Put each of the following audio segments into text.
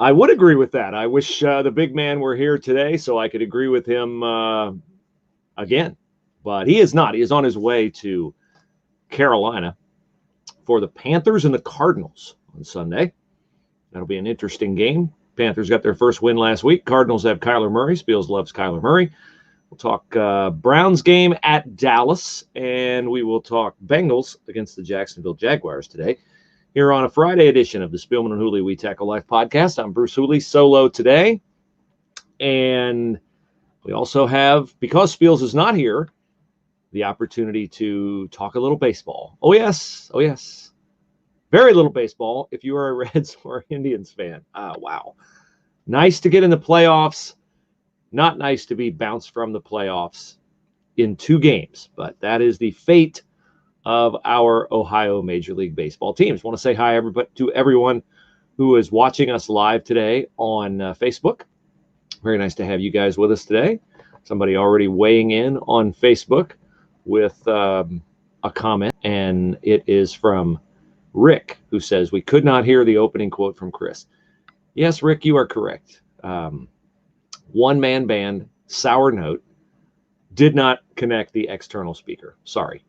I would agree with that. I wish the big man were here today so I could agree with him again. But he is not. He is on his way to Carolina for the Panthers and the Cardinals on Sunday. That'll be an interesting game. Panthers got their first win last week. Cardinals have Kyler Murray. Spiels loves Kyler Murray. We'll talk Browns game at Dallas, and we will talk Bengals against the Jacksonville Jaguars today. Here on a Friday edition of the Spielman and Hooley We Tackle Life podcast. I'm Bruce Hooley, solo today. And we also have, because Spiels is not here, the opportunity to talk a little baseball. Oh, yes. Very little baseball if you are a Reds or Indians fan. Wow. Nice to get in the playoffs. Not nice to be bounced from the playoffs in 2 games. But that is the fate of our Ohio Major League Baseball teams. Want to say hi to everyone who is watching us live today on Facebook. Very nice to have you guys with us today. Somebody already weighing in on Facebook with a comment, and it is from Rick, who says, "We could not hear the opening quote from Chris." Yes, Rick, you are correct. One-man band, sour note, did not connect the external speaker. Sorry.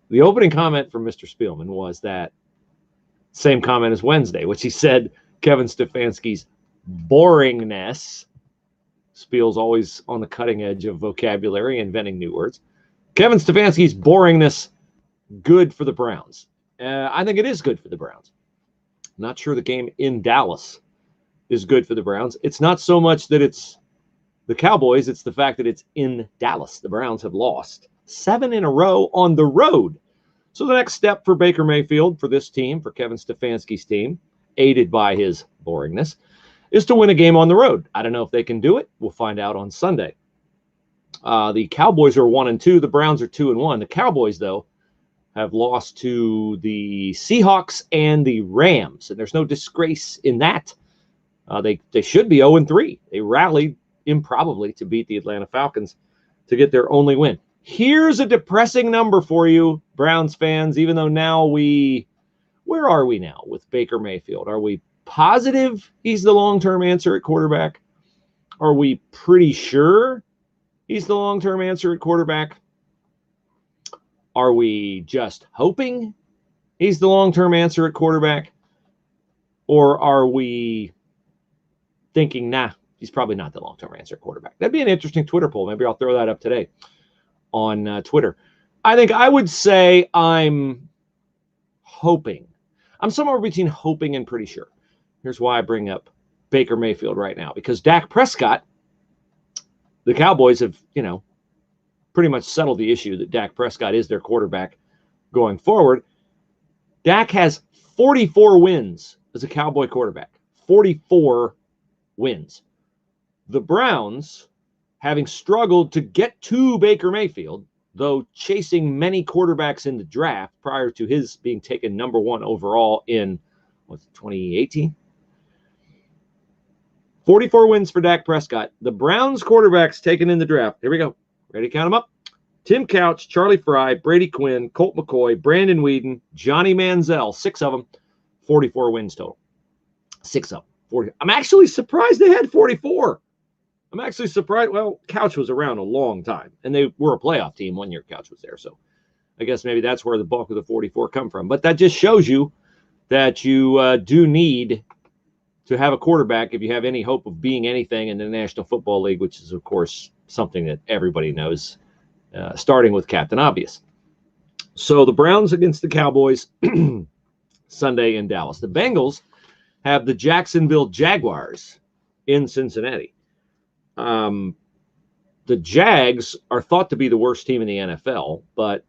The opening comment from Mr. Spielman was that same comment as Wednesday, which he said Kevin Stefanski's boringness. Spiel's always on the cutting edge of vocabulary, inventing new words. Kevin Stefanski's boringness, good for the Browns. I think it is good for the Browns. Not sure the game in Dallas is good for the Browns. It's not so much that it's the Cowboys, it's the fact that it's in Dallas. The Browns have lost 7 in a row on the road. So the next step for Baker Mayfield, for this team, for Kevin Stefanski's team, aided by his boringness, is to win a game on the road. I don't know if they can do it. We'll find out on Sunday. The Cowboys are 1-2. The Browns are 2-1. The Cowboys, though, have lost to the Seahawks and the Rams, and there's no disgrace in that. They should be 0-3. They rallied improbably to beat the Atlanta Falcons to get their only win. Here's a depressing number for you, Browns fans, even though now where are we now with Baker Mayfield? Are we positive he's the long-term answer at quarterback? Are we pretty sure he's the long-term answer at quarterback? Are we just hoping he's the long-term answer at quarterback? Or are we thinking, nah, he's probably not the long-term answer at quarterback? That'd be an interesting Twitter poll. Maybe I'll throw that up today on Twitter. I think I would say I'm hoping. I'm somewhere between hoping and pretty sure. Here's why I bring up Baker Mayfield right now. Because Dak Prescott, the Cowboys have, pretty much settled the issue that Dak Prescott is their quarterback going forward. Dak has 44 wins as a Cowboy quarterback. 44 wins. The Browns, having struggled to get to Baker Mayfield, though chasing many quarterbacks in the draft prior to his being taken number 1 overall in 2018. 44 wins for Dak Prescott. The Browns quarterbacks taken in the draft. Here we go. Ready to count them up? Tim Couch, Charlie Fry, Brady Quinn, Colt McCoy, Brandon Weeden, Johnny Manziel, 6 of them, 44 wins total. 6 of them. 40. I'm actually surprised they had 44. I'm actually surprised. Well, Couch was around a long time, and they were a playoff team 1 year Couch was there. So I guess maybe that's where the bulk of the 44 come from. But that just shows you that you do need to have a quarterback if you have any hope of being anything in the National Football League, which is, of course, something that everybody knows, starting with Captain Obvious. So the Browns against the Cowboys Sunday in Dallas. The Bengals have the Jacksonville Jaguars in Cincinnati. The Jags are thought to be the worst team in the NFL, but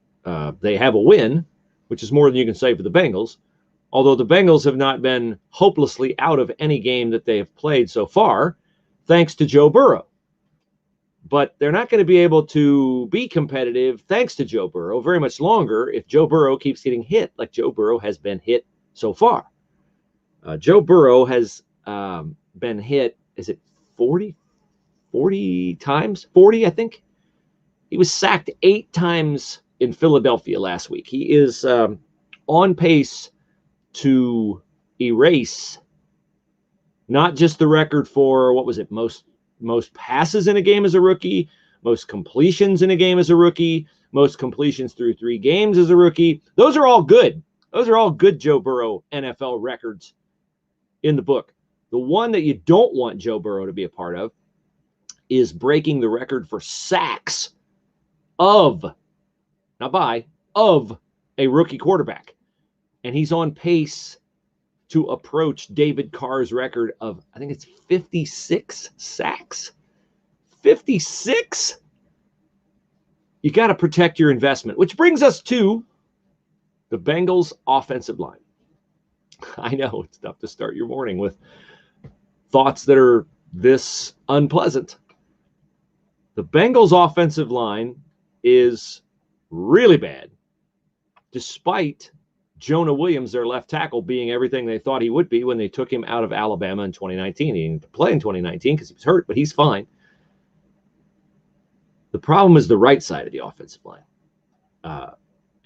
they have a win, which is more than you can say for the Bengals. Although the Bengals have not been hopelessly out of any game that they have played so far, thanks to Joe Burrow. But they're not going to be able to be competitive thanks to Joe Burrow very much longer if Joe Burrow keeps getting hit like Joe Burrow has been hit so far. Joe Burrow has been hit, is it 40 times? 40, I think. He was sacked 8 times in Philadelphia last week. He is on pace to erase not just the record for, what was it, most passes in a game as a rookie, most completions in a game as a rookie, most completions through 3 games as a rookie. Those are all good. Those are all good Joe Burrow NFL records in the book. The one that you don't want Joe Burrow to be a part of is breaking the record for sacks of a rookie quarterback. And he's on pace to approach David Carr's record of, I think it's 56 sacks. 56? You got to protect your investment, which brings us to the Bengals offensive line. I know it's tough to start your morning with thoughts that are this unpleasant. The Bengals offensive line is really bad, despite Jonah Williams, their left tackle, being everything they thought he would be when they took him out of Alabama in 2019. He didn't play in 2019 because he was hurt, but he's fine. The problem is the right side of the offensive line.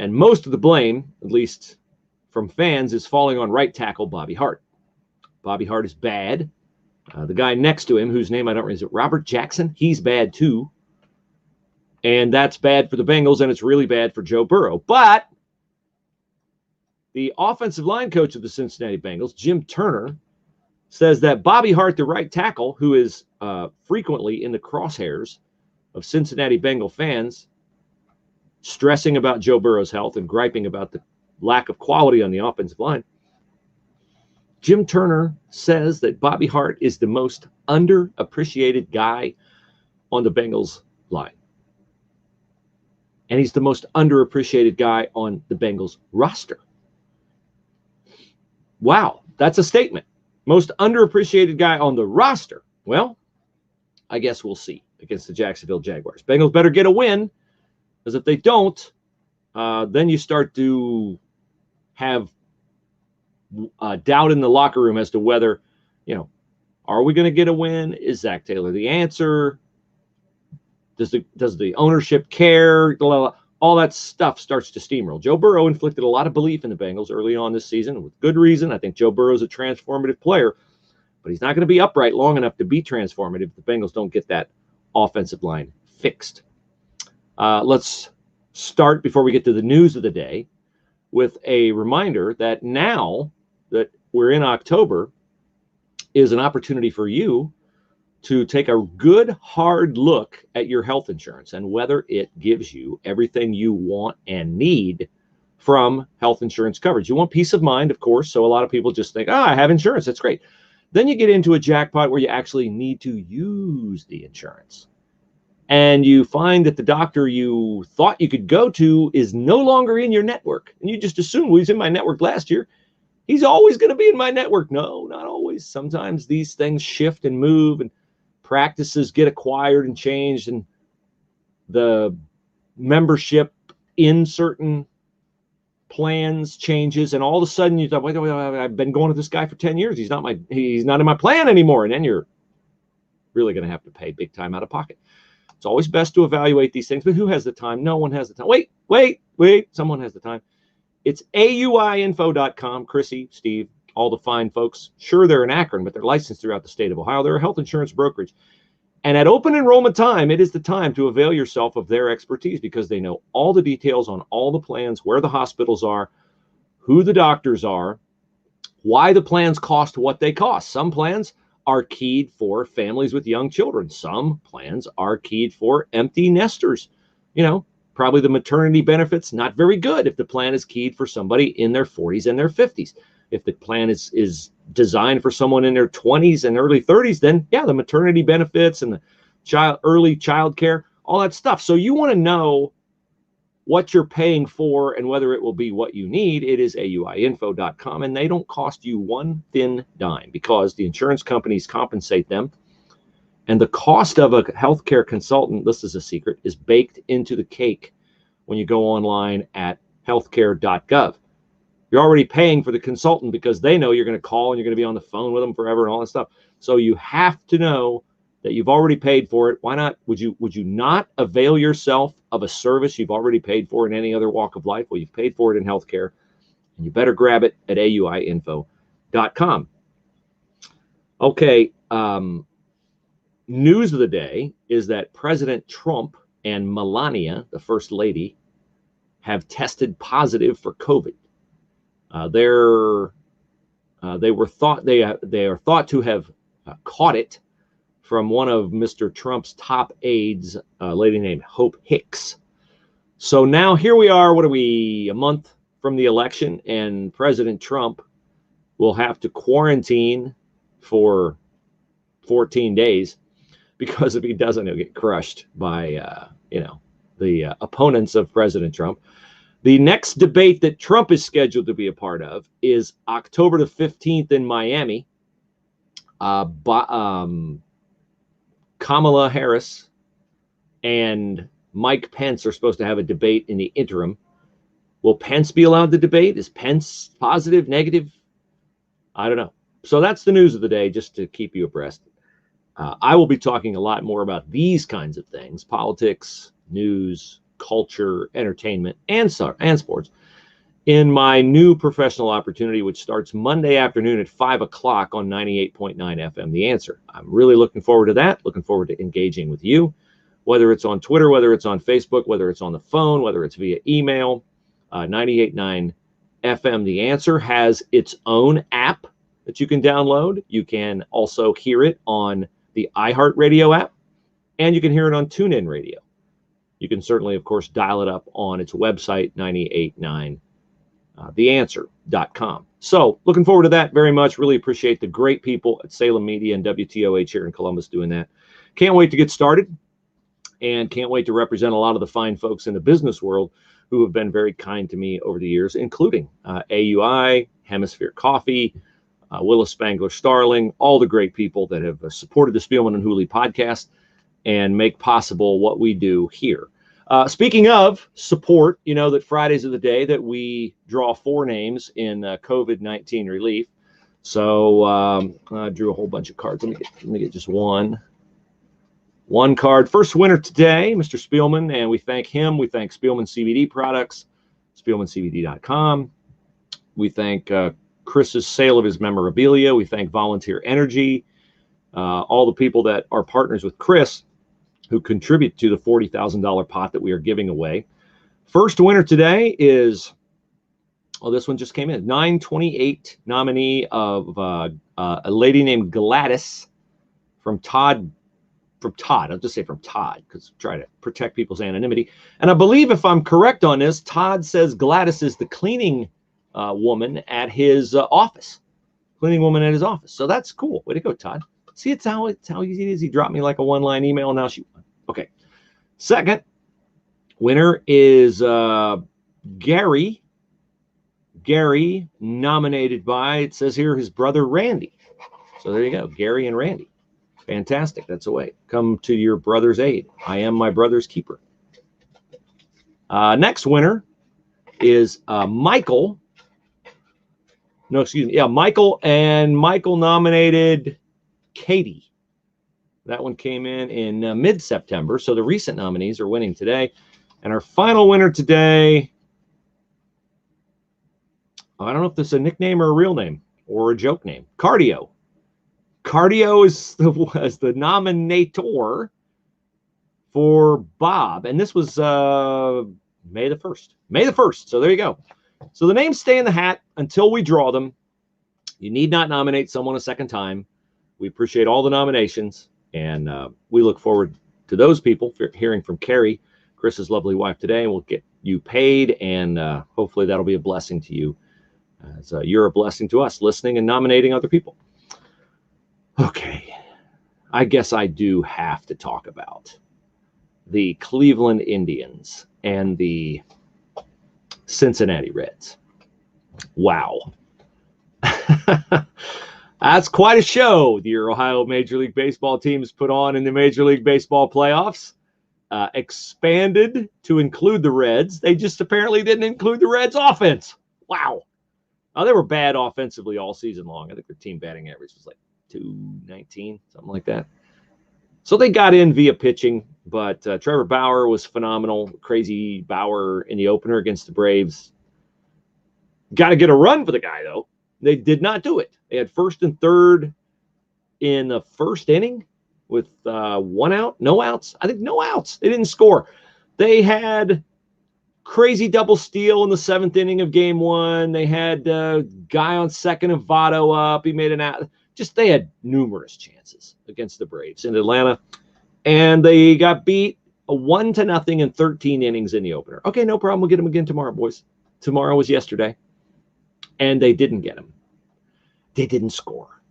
And most of the blame, at least from fans, is falling on right tackle Bobby Hart. Bobby Hart is bad. The guy next to him, whose name I don't remember, is it Robert Jackson? He's bad too. And that's bad for the Bengals, and it's really bad for Joe Burrow. But the offensive line coach of the Cincinnati Bengals, Jim Turner, says that Bobby Hart, the right tackle, who is frequently in the crosshairs of Cincinnati Bengal fans, stressing about Joe Burrow's health and griping about the lack of quality on the offensive line. Jim Turner says that Bobby Hart is the most underappreciated guy on the Bengals line. And he's the most underappreciated guy on the Bengals roster. Wow, that's a statement. Most underappreciated guy on the roster. Well, I guess we'll see against the Jacksonville Jaguars. Bengals better get a win, because if they don't, then you start to have doubt in the locker room as to whether, are we going to get a win? Is Zach Taylor the answer? Does the ownership care? All that stuff starts to steamroll. Joe Burrow inflicted a lot of belief in the Bengals early on this season, with good reason. I think Joe Burrow is a transformative player, but he's not going to be upright long enough to be transformative if the Bengals don't get that offensive line fixed. Let's start, before we get to the news of the day, with a reminder that now that we're in October is an opportunity for you to take a good hard look at your health insurance and whether it gives you everything you want and need from health insurance coverage. You want peace of mind, of course, so a lot of people just think, I have insurance, that's great. Then you get into a jackpot where you actually need to use the insurance. And you find that the doctor you thought you could go to is no longer in your network. And you just assume, well, he's in my network last year, he's always going to be in my network. No, not always. Sometimes these things shift and move, and practices get acquired and changed, and the membership in certain plans changes, and all of a sudden you thought, wait, I've been going to this guy for 10 years. He's not in my plan anymore. And then you're really going to have to pay big time out of pocket. It's always best to evaluate these things, but who has the time? No one has the time. Wait, someone has the time. It's auiinfo.com. Chrissy, Steve, all the fine folks. Sure, they're in Akron, but they're licensed throughout the state of Ohio. They're a health insurance brokerage. And at open enrollment time, it is the time to avail yourself of their expertise, because they know all the details on all the plans, where the hospitals are, who the doctors are, why the plans cost what they cost. Some plans are keyed for families with young children. Some plans are keyed for empty nesters. Probably the maternity benefits, not very good if the plan is keyed for somebody in their 40s and their 50s. If the plan is designed for someone in their 20s and early 30s, then yeah, the maternity benefits and the early child care, all that stuff. So you want to know what you're paying for and whether it will be what you need. It is auiinfo.com, and they don't cost you one thin dime, because the insurance companies compensate them. And the cost of a healthcare consultant, this is a secret, is baked into the cake when you go online at healthcare.gov. You're already paying for the consultant because they know you're going to call and you're going to be on the phone with them forever and all that stuff. So you have to know that you've already paid for it. Why not? Would you not avail yourself of a service you've already paid for in any other walk of life? Well, you've paid for it in healthcare, and you better grab it at auiinfo.com. Okay, news of the day is that President Trump and Melania, the First Lady, have tested positive for COVID. They are thought to have caught it from one of Mr. Trump's top aides, a lady named Hope Hicks. So now here we are. What are we, a month from the election, and President Trump will have to quarantine for 14 days because if he doesn't, he'll get crushed by the opponents of President Trump. The next debate that Trump is scheduled to be a part of is October the 15th in Miami. Kamala Harris and Mike Pence are supposed to have a debate in the interim. Will Pence be allowed to debate? Is Pence positive, negative? I don't know. So that's the news of the day, just to keep you abreast. I will be talking a lot more about these kinds of things: politics, news, culture, entertainment, and sports in my new professional opportunity, which starts Monday afternoon at 5 o'clock on 98.9 FM, The Answer. I'm really looking forward to that, looking forward to engaging with you, whether it's on Twitter, whether it's on Facebook, whether it's on the phone, whether it's via email. 98.9 FM, The Answer has its own app that you can download. You can also hear it on the iHeartRadio app, and you can hear it on TuneIn Radio. You can certainly, of course, dial it up on its website, 989theanswer.com. So looking forward to that very much. Really appreciate the great people at Salem Media and WTOH here in Columbus doing that. Can't wait to get started, and can't wait to represent a lot of the fine folks in the business world who have been very kind to me over the years, including AUI, Hemisphere Coffee, Willis Spangler Starling, all the great people that have supported the Spielman and Hooley podcast and make possible what we do here. Speaking of support, you know that Fridays are the day that we draw 4 names in COVID-19 relief. So I drew a whole bunch of cards. Let me get just one card. First winner today, Mr. Spielman, and we thank him. We thank Spielman CBD products, SpielmanCBD.com. We thank Chris's sale of his memorabilia. We thank Volunteer Energy, all the people that are partners with Chris who contribute to the $40,000 pot that we are giving away. First winner today is, this one just came in, 928 nominee of a lady named Gladys from Todd. I'll just say from Todd, because try to protect people's anonymity. And I believe, if I'm correct on this, Todd says Gladys is the cleaning woman at his office. Cleaning woman at his office. So that's cool. Way to go, Todd. See, it's how easy it is. He dropped me like a one-line email, and now she won. Okay. Second winner is Gary. Gary, nominated by, it says here, his brother Randy. So there you go, Gary and Randy. Fantastic. That's a way. Come to your brother's aid. I am my brother's keeper. Next winner is Michael. No, excuse me. Yeah, Michael, and Michael nominated Katie. That one came in mid-September, so the recent nominees are winning today. And our final winner today, I don't know if this is a nickname or a real name or a joke name. Cardio. Cardio is the nominator for Bob, and this was May the 1st. May the 1st, so there you go. So the names stay in the hat until we draw them. You need not nominate someone a second time. We appreciate all the nominations, and we look forward to those people hearing from Carrie, Chris's lovely wife, today, and we'll get you paid, and hopefully that'll be a blessing to you, as you're a blessing to us, listening and nominating other people. Okay, I guess I do have to talk about the Cleveland Indians and the Cincinnati Reds. Wow. That's quite a show your Ohio Major League Baseball teams put on in the Major League Baseball playoffs. Expanded to include the Reds. They just apparently didn't include the Reds' offense. Wow. They were bad offensively all season long. I think their team batting average was like 219, something like that. So they got in via pitching, but Trevor Bauer was phenomenal. Crazy Bauer in the opener against the Braves. Got to get a run for the guy, though. They did not do it. They had first and third in the first inning with 1 out, no outs. I think no outs. They didn't score. They had crazy double steal in the 7th inning of game 1. They had a guy on second and Votto up. He made an out. Just they had numerous chances against the Braves in Atlanta, and they got beat 1-0 in 13 innings in the opener. Okay, no problem. We'll get them again tomorrow, boys. Tomorrow was yesterday, and they didn't get them. They didn't score.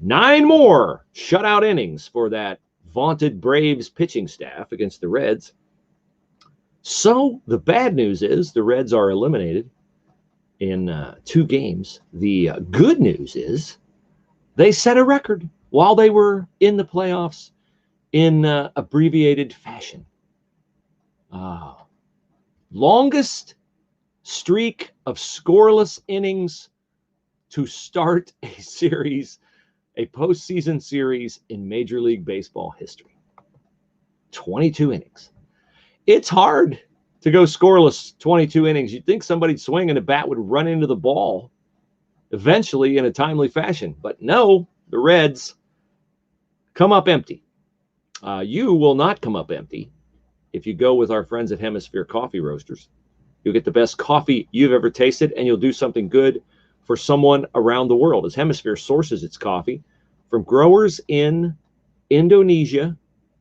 9 more shutout innings for that vaunted Braves pitching staff against the Reds. So the bad news is the Reds are eliminated in 2 games. The good news is they set a record while they were in the playoffs in abbreviated fashion. Longest streak of scoreless innings to start a series, a postseason series in Major League Baseball history. 22 innings. It's hard to go scoreless 22 innings. You'd think somebody'd swing and a bat would run into the ball eventually in a timely fashion. But no, the Reds come up empty. You will not come up empty if you go with our friends at Hemisphere Coffee Roasters. You'll get the best coffee you've ever tasted, and you'll do something good for someone around the world, as Hemisphere sources its coffee from growers in Indonesia,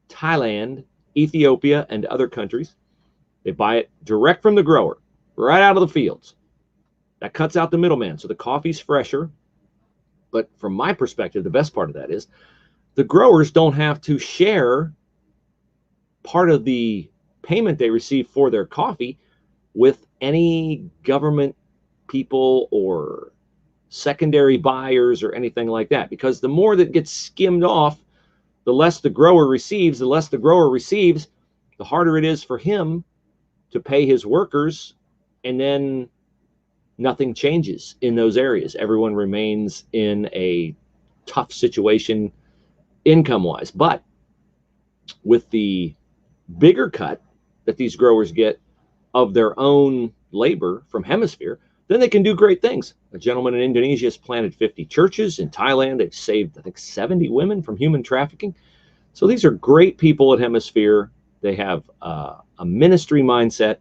Thailand, Ethiopia, and other countries. They buy it direct from the grower, right out of the fields. That cuts out the middleman, so the coffee's fresher. But from my perspective, the best part of that is the growers don't have to share part of the payment they receive for their coffee with any government people or secondary buyers or anything like that, because the more that gets skimmed off, the less the grower receives. The less the grower receives, the harder it is for him to pay his workers, and then nothing changes in those areas. Everyone remains in a tough situation income-wise. But with the bigger cut that these growers get of their own labor from Hemisphere, then they can do great things. A gentleman in Indonesia has planted 50 churches. In Thailand, they've saved, I think, 70 women from human trafficking. So these are great people at Hemisphere. They have a ministry mindset,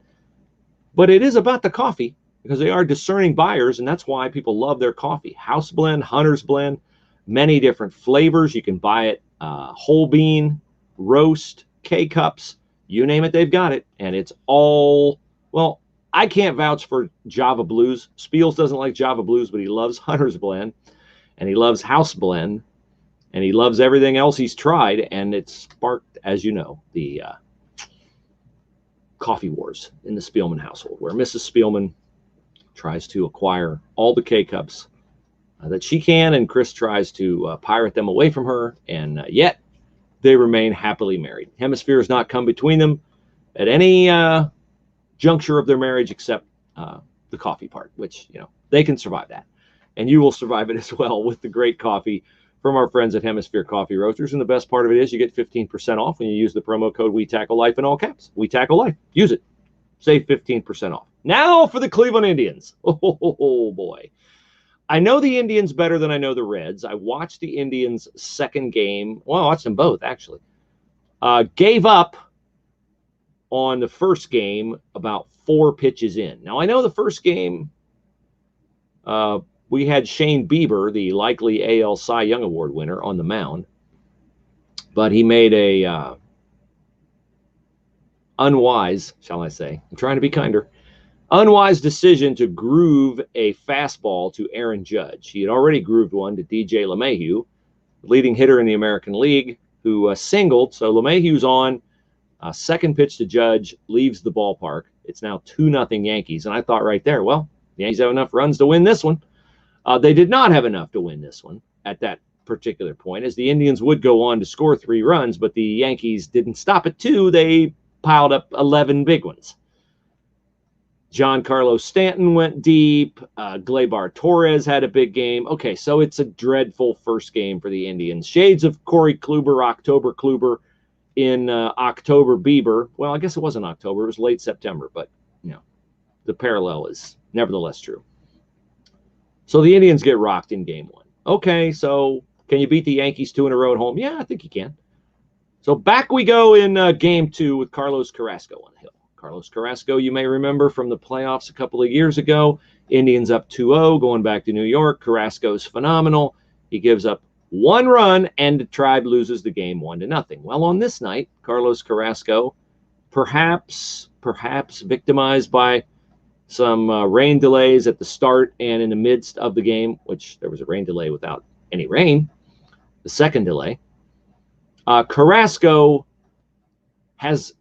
but it is about the coffee because they are discerning buyers, and that's why people love their coffee. House blend, hunter's blend, many different flavors. You can buy it whole bean, roast, K-cups, you name it, they've got it. And it's all, well, I can't vouch for Java Blues. Spiels doesn't like Java Blues, but he loves Hunter's Blend, and he loves House Blend, and he loves everything else he's tried, and it sparked, as you know, the coffee wars in the Spielman household, where Mrs. Spielman tries to acquire all the K-cups that she can, and Chris tries to pirate them away from her, and yet they remain happily married. Hemisphere has not come between them at any juncture of their marriage except the coffee part, which, you know, they can survive that. And you will survive it as well with the great coffee from our friends at Hemisphere Coffee Roasters. And the best part of it is you get 15% off when you use the promo code We Tackle Life in all caps. We Tackle Life. Use it. Save 15% off. Now for the Cleveland Indians. Oh boy. I know the Indians better than I know the Reds. I watched the Indians' second game. Well, I watched them both, actually. Gave up on the first game about 4 pitches in. Now, I know the first game, we had Shane Bieber, the likely AL Cy Young Award winner, on the mound. But he made a unwise, shall I say, I'm trying to be kinder, unwise decision to groove a fastball to Aaron Judge. He had already grooved one to DJ LeMahieu, leading hitter in the American League, who singled. So LeMahieu's on. Second pitch to Judge, leaves the ballpark. It's now 2-0 Yankees. And I thought right there, well, the Yankees have enough runs to win this one. They did not have enough to win this one at that particular point, as the Indians would go on to score 3 runs, but the Yankees didn't stop at 2. They piled up 11 big ones. Giancarlo Stanton went deep. Gleyber Torres had a big game. Okay, so it's a dreadful first game for the Indians. Shades of Corey Kluber, October Kluber in October Bieber. Well, I guess it wasn't October. It was late September, but, you know, the parallel is nevertheless true. So the Indians get rocked in game 1. Okay, so can you beat the Yankees 2 in a row at home? Yeah, I think you can. So back we go in game 2 with Carlos Carrasco on the hill. Carlos Carrasco, you may remember from the playoffs a couple of years ago. Indians up 2-0, going back to New York. Carrasco's phenomenal. He gives up 1 run, and the Tribe loses the game 1-0. Well, on this night, Carlos Carrasco, perhaps victimized by some rain delays at the start and in the midst of the game, which there was a rain delay without any rain, the second delay. Carrasco has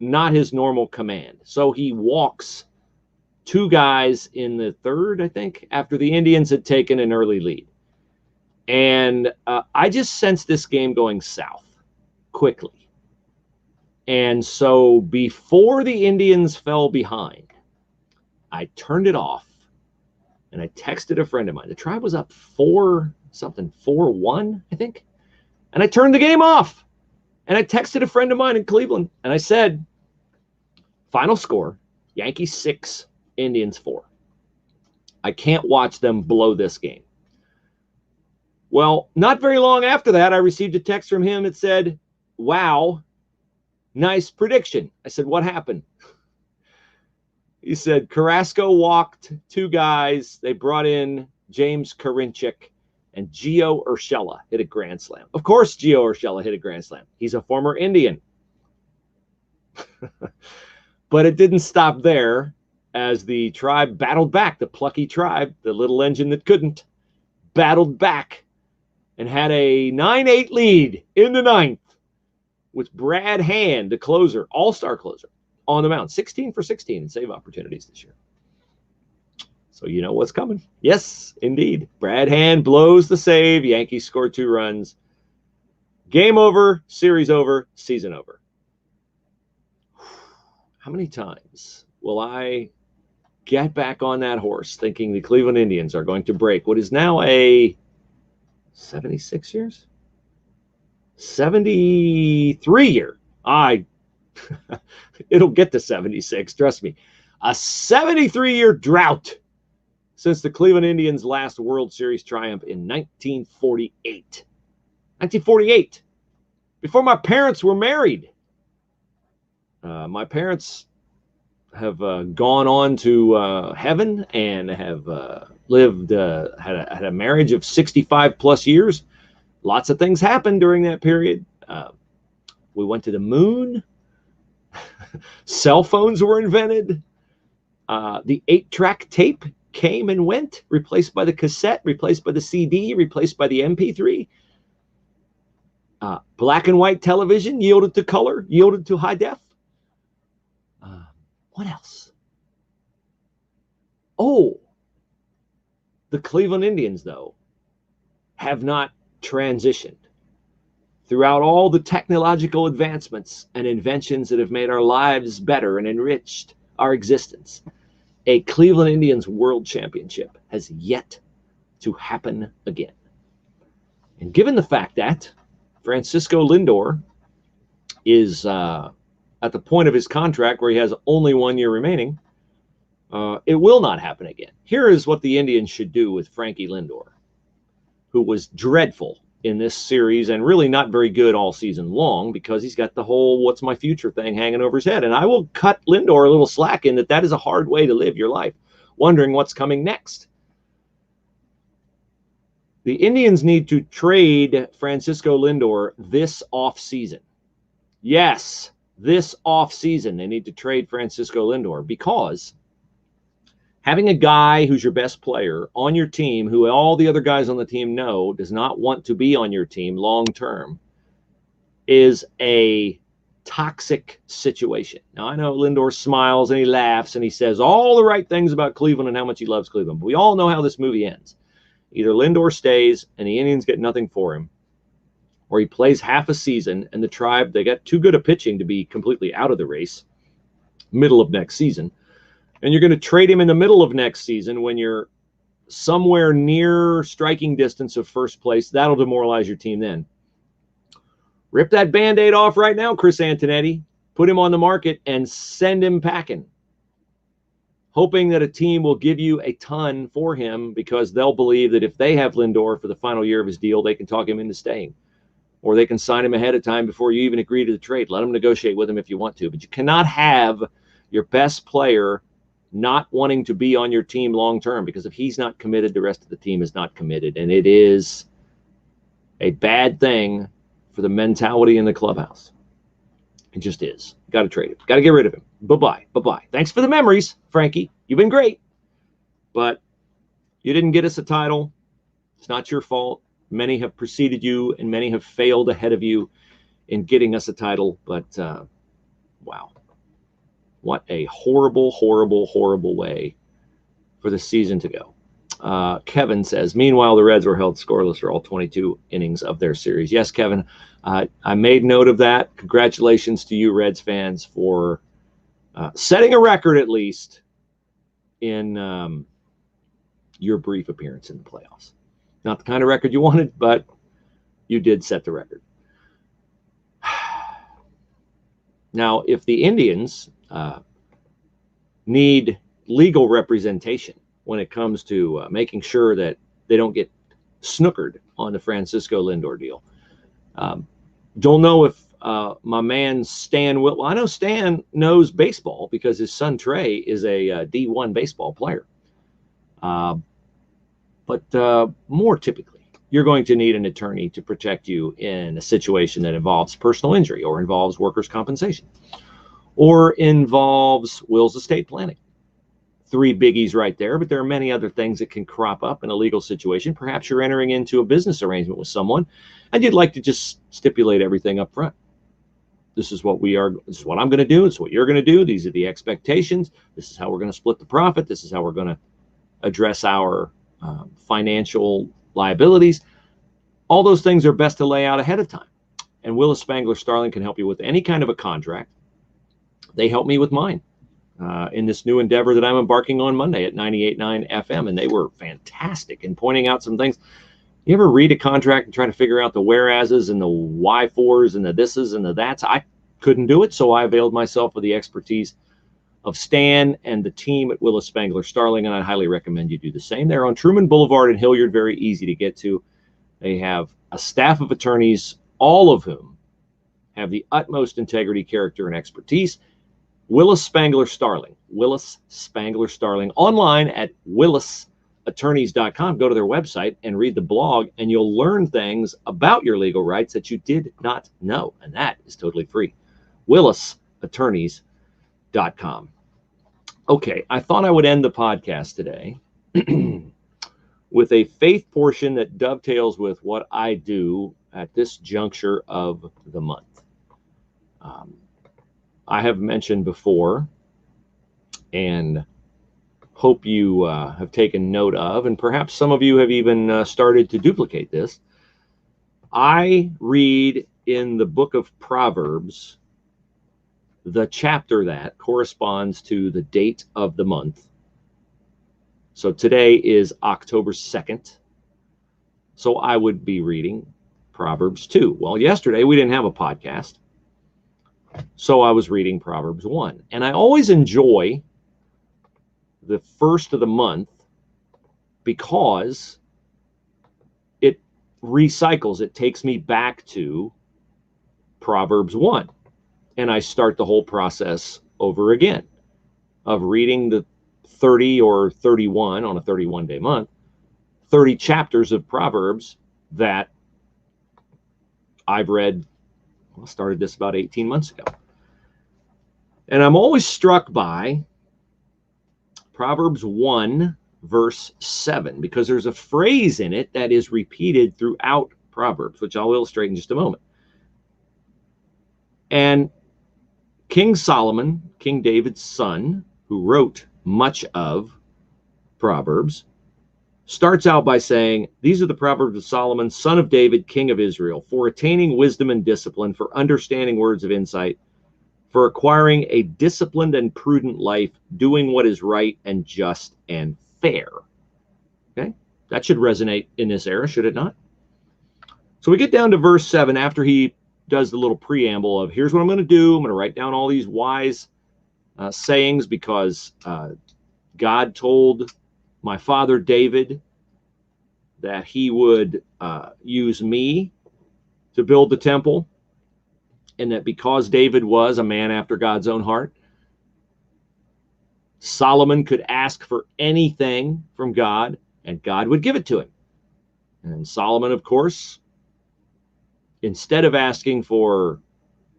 not his normal command. So he walks 2 guys in the third, I think, after the Indians had taken an early lead. And I just sensed this game going south quickly. And so before the Indians fell behind, I turned it off and I texted a friend of mine. The Tribe was up 4-1, I think. And I turned the game off. And I texted a friend of mine in Cleveland. And I said, final score, Yankees 6, Indians 4. I can't watch them blow this game. Well, not very long after that, I received a text from him that said, wow, nice prediction. I said, what happened? He said, Carrasco walked 2 guys. They brought in James Karinchak, and Gio Urshela hit a grand slam. Of course, Gio Urshela hit a grand slam. He's a former Indian. But it didn't stop there, as the Tribe battled back. The plucky Tribe, the little engine that couldn't, battled back and had a 9-8 lead in the 9th with Brad Hand, the closer, all-star closer, on the mound. 16 for 16 in save opportunities this year. So you know what's coming. Yes, indeed. Brad Hand blows the save. Yankees score 2 runs. Game over, series over, season over. How many times will I get back on that horse thinking the Cleveland Indians are going to break what is now a 76 years? 73 year. It'll get to 76, trust me. A 73-year drought since the Cleveland Indians' last World Series triumph in 1948. 1948, before my parents were married. My parents have gone on to heaven and have lived, had a marriage of 65 plus years. Lots of things happened during that period. We went to the moon. Cell phones were invented. The 8-track tape came and went, replaced by the cassette, replaced by the CD, replaced by the MP3. Black and white television yielded to color, yielded to high def. What else? Oh, the Cleveland Indians, though, have not transitioned. Throughout all the technological advancements and inventions that have made our lives better and enriched our existence, a Cleveland Indians World Championship has yet to happen again. And given the fact that Francisco Lindor is at the point of his contract where he has only 1 year remaining, it will not happen again. Here is what the Indians should do with Frankie Lindor, who was dreadful in this series and really not very good all season long because he's got the whole what's my future thing hanging over his head. And I will cut Lindor a little slack in that is a hard way to live your life, wondering what's coming next. The Indians need to trade Francisco Lindor this offseason. Yes, this offseason they need to trade Francisco Lindor, because having a guy who's your best player on your team, who all the other guys on the team know does not want to be on your team long term, is a toxic situation. Now, I know Lindor smiles and he laughs and he says all the right things about Cleveland and how much he loves Cleveland, but we all know how this movie ends. Either Lindor stays and the Indians get nothing for him, or he plays half a season and the Tribe, they got too good a pitching to be completely out of the race middle of next season. And you're going to trade him in the middle of next season when you're somewhere near striking distance of first place. That'll demoralize your team then. Rip that Band-Aid off right now, Chris Antonetti. Put him on the market and send him packing. hoping that a team will give you a ton for him because they'll believe that if they have Lindor for the final year of his deal, they can talk him into staying. Or they can sign him ahead of time before you even agree to the trade. Let him negotiate with him if you want to. But you cannot have your best player not wanting to be on your team long term, because if he's not committed, the rest of the team is not committed. And it is a bad thing for the mentality in the clubhouse. It just is. Got to trade him. Got to get rid of him. Bye-bye. Bye-bye. Thanks for the memories, Frankie. You've been great. But you didn't get us a title. It's not your fault. Many have preceded you, and many have failed ahead of you in getting us a title. But, wow. What a horrible, horrible, horrible way for the season to go. Kevin says, meanwhile, the Reds were held scoreless for all 22 innings of their series. Yes, Kevin, I made note of that. Congratulations to you, Reds fans, for setting a record, at least, in your brief appearance in the playoffs. Not the kind of record you wanted, but you did set the record. Now, if the Indians need legal representation when it comes to making sure that they don't get snookered on the Francisco Lindor deal, don't know if my man Stan will. Well, I know Stan knows baseball because his son Trey is a D1 baseball player. But more typically, you're going to need an attorney to protect you in a situation that involves personal injury or involves workers' compensation or involves wills estate planning. 3 biggies right there, but there are many other things that can crop up in a legal situation. Perhaps you're entering into a business arrangement with someone and you'd like to just stipulate everything up front. This is what this is what I'm going to do. This is what you're going to do. These are the expectations. This is how we're going to split the profit. This is how we're going to address our financial liabilities. All those things are best to lay out ahead of time. And Willis Spangler Starling can help you with any kind of a contract. They helped me with mine in this new endeavor that I'm embarking on Monday at 98.9 FM. And they were fantastic in pointing out some things. You ever read a contract and try to figure out the whereases and the why-fors and the thises and the that's? I couldn't do it, so I availed myself of the expertise of Stan and the team at Willis Spangler Starling, and I highly recommend you do the same. They're on Truman Boulevard in Hilliard, very easy to get to. They have a staff of attorneys, all of whom have the utmost integrity, character, and expertise. Willis Spangler Starling. Willis Spangler Starling. Online at willisattorneys.com. Go to their website and read the blog, and you'll learn things about your legal rights that you did not know, and that is totally free. willisattorneys.com. Okay, I thought I would end the podcast today with a faith portion that dovetails with what I do at this juncture of the month. I have mentioned before, and hope you have taken note of, and perhaps some of you have even started to duplicate this. I read in the book of Proverbs the chapter that corresponds to the date of the month. So today is October 2nd. So I would be reading Proverbs 2. Well, yesterday we didn't have a podcast, so I was reading Proverbs 1. And I always enjoy the first of the month because it recycles. It takes me back to Proverbs 1. And I start the whole process over again of reading the 30 or 31 on a 31-day month, 30 chapters of Proverbs that I've read. I started this about 18 months ago. And I'm always struck by Proverbs 1, verse 7, because there's a phrase in it that is repeated throughout Proverbs, which I'll illustrate in just a moment. And King Solomon, King David's son, who wrote much of Proverbs, starts out by saying, these are the Proverbs of Solomon, son of David, king of Israel, for attaining wisdom and discipline, for understanding words of insight, for acquiring a disciplined and prudent life, doing what is right and just and fair. Okay, that should resonate in this era, should it not? So we get down to verse 7 after he does the little preamble of, here's what I'm going to do. I'm going to write down all these wise sayings because God told my father David that he would use me to build the temple, and that because David was a man after God's own heart, Solomon could ask for anything from God and God would give it to him. And Solomon, of course, instead of asking for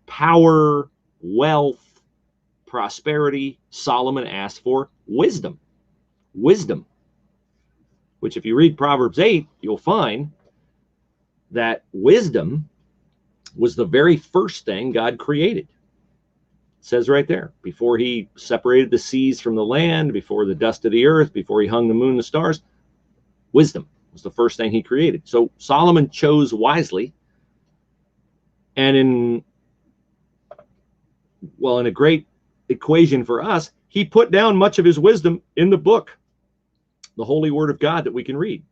power, wealth, prosperity, Solomon asked for wisdom. Wisdom, which if you read Proverbs 8, you'll find that wisdom was the very first thing God created. It says right there, before he separated the seas from the land, before the dust of the earth, before he hung the moon and the stars, wisdom was the first thing he created. So Solomon chose wisely. And in a great equation for us, he put down much of his wisdom in the book, the holy word of God that we can read.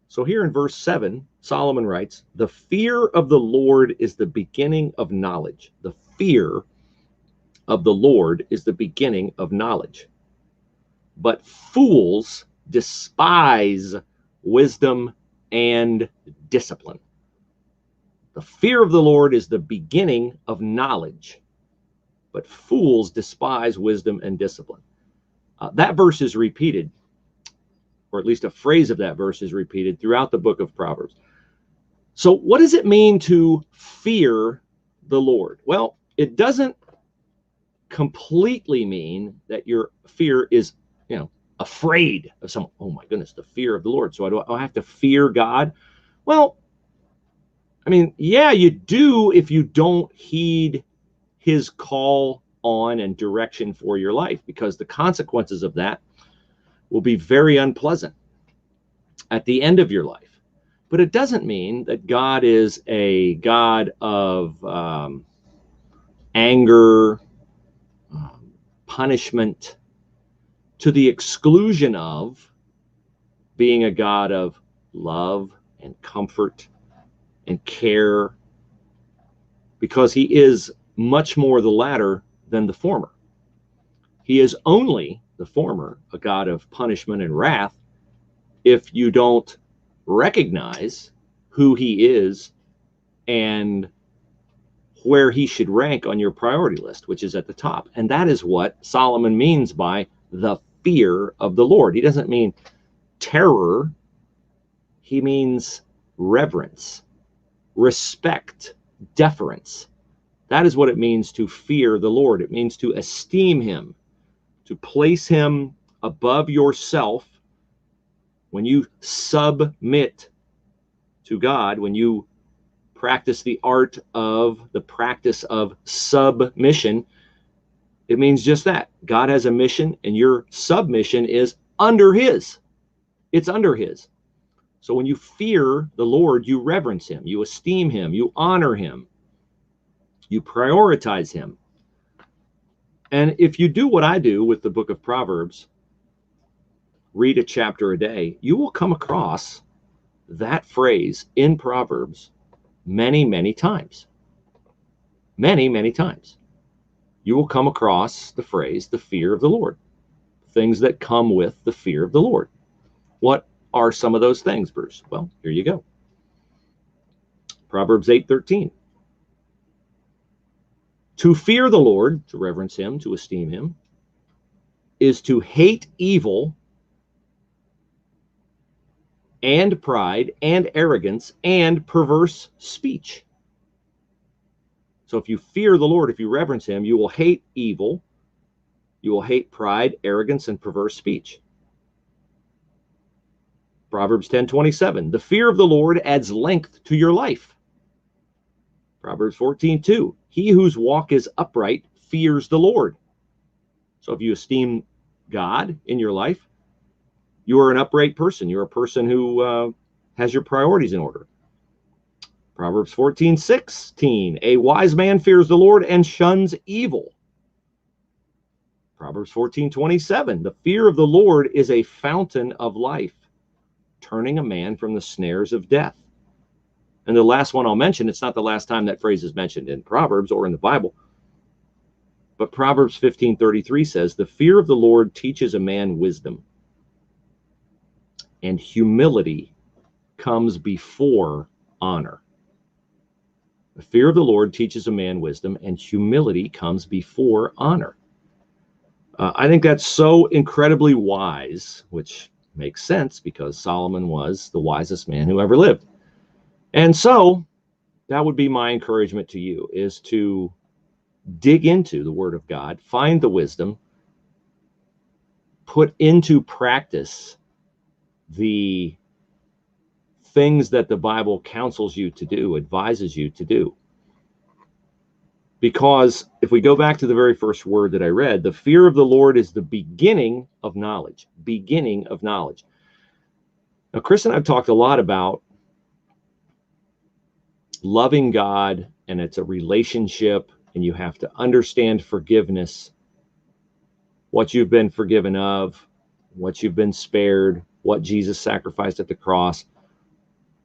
So here in verse 7, Solomon writes, "The fear of the Lord is the beginning of knowledge." The fear of the Lord is the beginning of knowledge. But fools despise wisdom and discipline. The fear of the Lord is the beginning of knowledge, but fools despise wisdom and discipline. That verse is repeated, or at least a phrase of that verse is repeated throughout the book of Proverbs. So what does it mean to fear the Lord? Well, it doesn't completely mean that your fear is, afraid of someone. Oh my goodness, the fear of the Lord. So do I have to fear God? Well, yeah, you do if you don't heed his call on and direction for your life, because the consequences of that will be very unpleasant at the end of your life. But it doesn't mean that God is a God of anger, punishment, to the exclusion of being a God of love and comfort and care, because he is much more the latter than the former. He is only the former, a God of punishment and wrath, if you don't recognize who he is and where he should rank on your priority list, which is at the top. And that is what Solomon means by the fear of the Lord. He doesn't mean terror. He means reverence, respect, deference. That is what it means to fear the Lord. It means to esteem him, to place him above yourself. When you submit to God, when you practice the art of the practice of submission, it means just that. God has a mission and your submission is under his. It's under his. So when you fear the Lord, you reverence him, you esteem him, you honor him, you prioritize him. And if you do what I do with the book of Proverbs, read a chapter a day, you will come across that phrase in Proverbs many, many times. Many, many times. You will come across the phrase, the fear of the Lord. Things that come with the fear of the Lord. What are some of those things, Bruce? Well, here you go. Proverbs 8:13. To fear the Lord, to reverence him, to esteem him, is to hate evil and pride and arrogance and perverse speech. So if you fear the Lord, if you reverence him, you will hate evil, you will hate pride, arrogance, and perverse speech. Proverbs 10:27, the fear of the Lord adds length to your life. Proverbs 14:2, he whose walk is upright fears the Lord. So if you esteem God in your life, you are an upright person. You're a person who has your priorities in order. Proverbs 14:16, a wise man fears the Lord and shuns evil. Proverbs 14:27, the fear of the Lord is a fountain of life, turning a man from the snares of death. And the last one I'll mention, it's not the last time that phrase is mentioned in Proverbs or in the Bible, But Proverbs 15:33 says, the fear of the Lord teaches a man wisdom, and humility comes before honor. The fear of the Lord teaches a man wisdom, and humility comes before honor. I think that's so incredibly wise, which makes sense because Solomon was the wisest man who ever lived. And so that would be my encouragement to you, is to dig into the Word of God, find the wisdom, put into practice the things that the Bible counsels you to do, advises you to do. Because if we go back to the very first word that I read, the fear of the Lord is the beginning of knowledge. Beginning of knowledge. Now, Chris and I have talked a lot about loving God, and it's a relationship, and you have to understand forgiveness, what you've been forgiven of, what you've been spared, what Jesus sacrificed at the cross,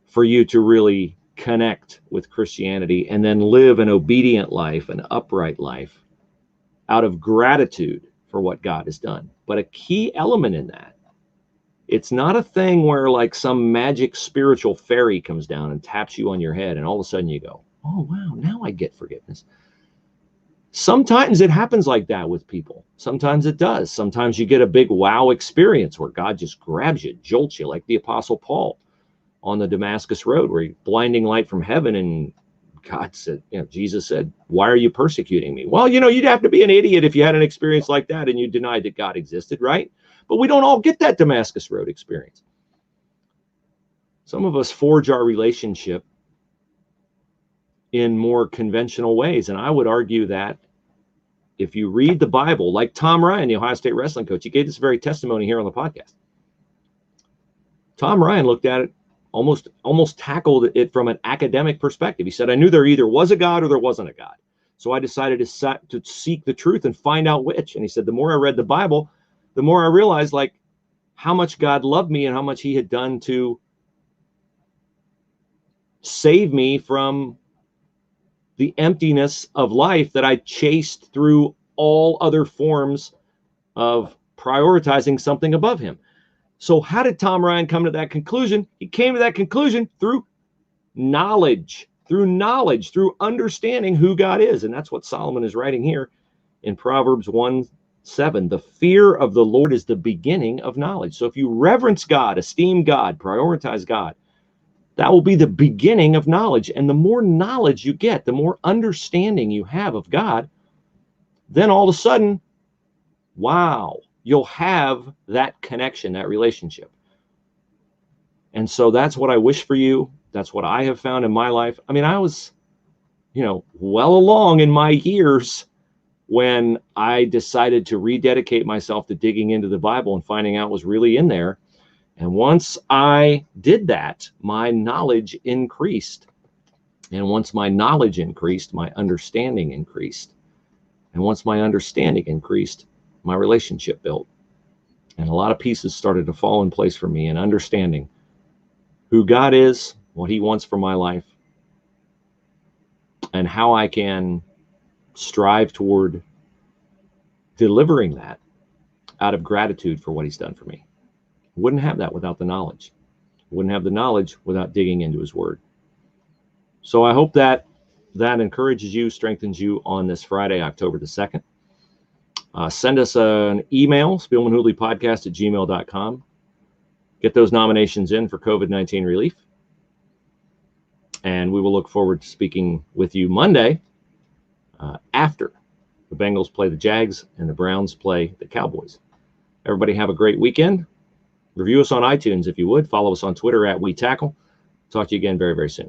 for you to really connect with Christianity and then live an obedient life, an upright life, out of gratitude for what God has done. But a key element in that, it's not a thing where like some magic spiritual fairy comes down and taps you on your head and all of a sudden you go, oh wow, now I get forgiveness. Sometimes it happens like that with people. Sometimes it does. Sometimes you get a big wow experience where God just grabs you, jolts you, like the Apostle Paul on the Damascus Road, where blinding light from heaven, and God said, Jesus said, why are you persecuting me? Well, you'd have to be an idiot if you had an experience like that and you denied that God existed, right? But we don't all get that Damascus Road experience. Some of us forge our relationship in more conventional ways. And I would argue that if you read the Bible, like Tom Ryan, the Ohio State wrestling coach, he gave this very testimony here on the podcast. Tom Ryan looked at it, almost tackled it from an academic perspective. He said, I knew there either was a God or there wasn't a God. So I decided to seek the truth and find out which. And he said, the more I read the Bible, the more I realized like how much God loved me and how much he had done to save me from the emptiness of life that I chased through all other forms of prioritizing something above him. So how did Tom Ryan come to that conclusion? He came to that conclusion through knowledge, through understanding who God is. And that's what Solomon is writing here in Proverbs 1:7. The fear of the Lord is the beginning of knowledge. So if you reverence God, esteem God, prioritize God, that will be the beginning of knowledge. And the more knowledge you get, the more understanding you have of God, then all of a sudden, wow, you'll have that connection, that relationship. And so that's what I wish for you. That's what I have found in my life. I mean, I was, well along in my years when I decided to rededicate myself to digging into the Bible and finding out what was really in there. And once I did that, my knowledge increased. And once my knowledge increased, my understanding increased. And once my understanding increased, my relationship built. And a lot of pieces started to fall in place for me in understanding who God is, what he wants for my life, and how I can strive toward delivering that out of gratitude for what he's done for me. I wouldn't have that without the knowledge. I wouldn't have the knowledge without digging into his word. So I hope that encourages you, strengthens you on this Friday, October the 2nd. Send us an email, spielmanhooleypodcast@gmail.com. Get those nominations in for COVID-19 relief. And we will look forward to speaking with you Monday after the Bengals play the Jags and the Browns play the Cowboys. Everybody have a great weekend. Review us on iTunes if you would. Follow us on Twitter @WeTackle. Talk to you again very, very soon.